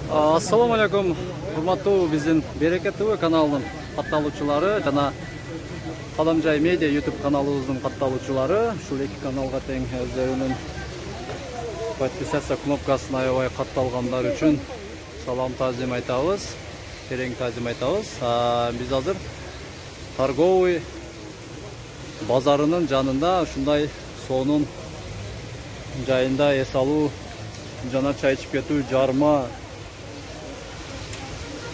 Assalamu alaikum, hurmattуу биздин Берекет ТВ каналынын катталуучулары жана Кадамжай Медиа YouTube каналыбыздын катталуучулары. Ушул эки каналга тең өздөрүнүн подписаться кнопкасын аябай катталгандар үчүн салам таазим айтабыз, терең таазим айтабыз. Биз азыр торговый базарынын жанында ушундай соонун жайында эс алуу жана чай ичип кетүү, жарма,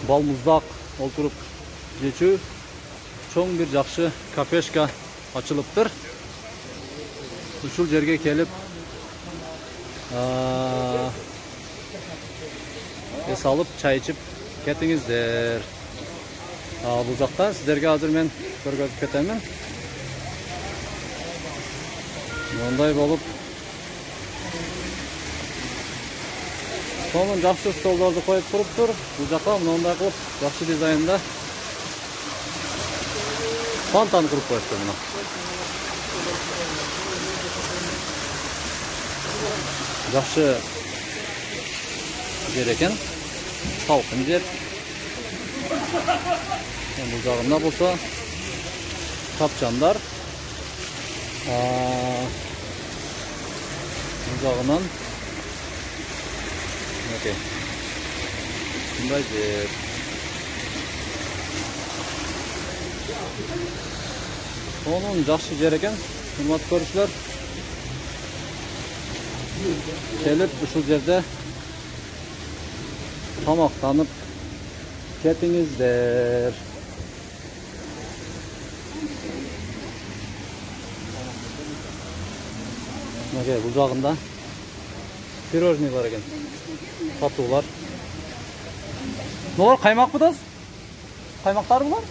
балмуздак олтуруп жечүү чоң бир жакшы кафешка ачылыптыр. Ушул жерге келип эс алып чай ичип кетиңиздер. Бул жакта сиздерге азыр мен көргөзүп кетемин. Мындай болуп сонун жакшы столдорду коюп туруптур. Бул жака мындай кылып жакшы дизайнда фонтан куруп коюптур мына. Жакшы жер экен, салкын жер. Бул жагында болсо тапчандар. Бул жагынан мындай жер. Сонун жакшы жер экен, урматтуу көрүүчүлөр. Келип ушул жерде тамактанып кетиңиздер. Бул жагында пирожный бар экен. Татуулар. Нолар каймак бутас? Каймактар булар?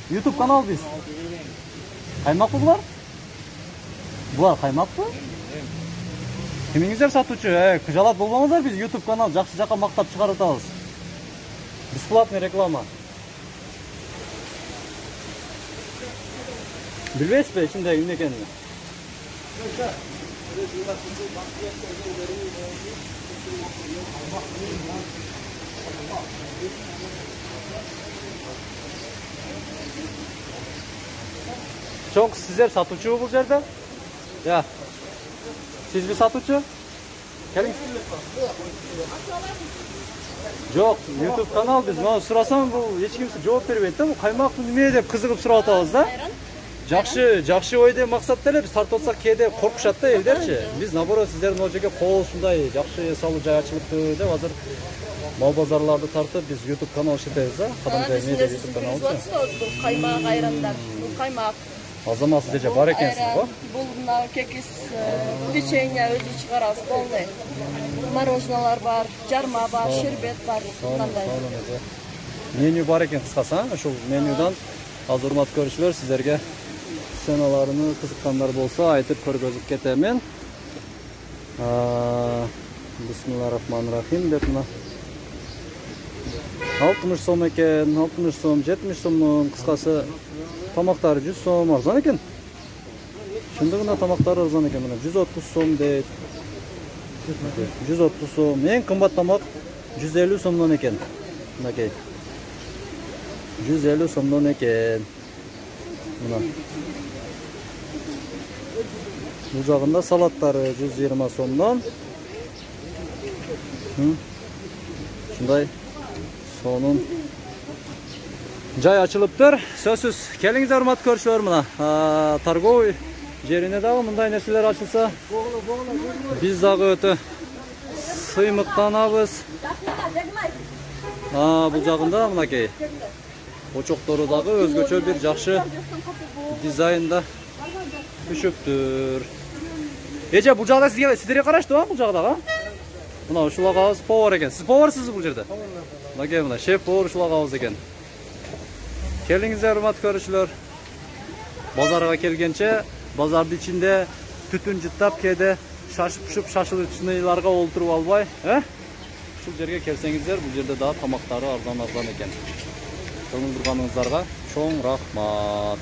YouTube канал биз. Каймак булар? Булар каймакпы? Кимиңиздер сатуучу? Жалат болбоңуздар, биз YouTube канал жакшы жака мактап чыгарып атабыз. Бесплатный реклама. Билбейсизби ичинде эмне экенин? Çok sizler satучу bu жерде? Ya. Siz bir satучу? Gelin. Жоқ, YouTube kanal biz. Mana surasam bu hiç kimse cevap berбейт да. Bu каймак неме деп кызыгып сурап атабыз да. Жакшы ойде максат деле биз тартып атсак кээде коркушат да элдерчи. Биз наоборот сиздердин ол жерге кол ушундай жакшы эс алуу жай ачылыптыр деп азыр мал базарларды тартып биз YouTube канал иштетебиз да. Кадамжай Медиа YouTube каналы. Бул каймак айрандар, бул каймак. Азамат сиз бар экенсиз го? Бул мына кекис печенье өзү чыгарабыз полный. Мороженалар бар, жарма бар, шербет бар. Мындай. Меню бар экен кыскасы, ушул менюдан азыр урматтуу көрүүчүлөр сиздерге сценаларыны кызыккандар болсо айтып көргөзүп кетемин. Бисмиллахиррахманиррахим деп мына 60 сом экен, 60 сом, 70 сомдун кыскасы тамактары 100 сом арзан экен. Чындыгында тамактары арзан экен, мына 130 сом дейт. 130 сом. Эң кымбат тамак 150 сомдон экен. Мынакей. 150 сомдон экен. Мына. Бул жагында салаттары 120 сомдон. Ушундай сонун жай ачылыптыр. Сөзсүз келиңиздер урматтуу көрүүчүлөр, мына торговый жерине дагы мындай нерселер ачылса биз дагы өтө сыймыктанабыз. Бул жагында мынакей очоктору дагы өзгөчө бир жакшы дизайнда түшүптүр. Эже бул жагда сиздерге караштуу бул жагдагы? Мына ушул агабыз повар экен. Сиз поварсызбы бул жерде? Мынакей мына шеф повар ушул агабыз экен. Келиңиздер урматтуу көрүүчүлөр. Базарга келгенче базардын ичинде түтүн жыттап кээде шашып-пушуп шашылычныйларга олтуруп албай, ушул жерге келсеңиздер, бул жерде дагы тамактары арзан экен. Көңүл бурганыңыздарга чоң рахмат.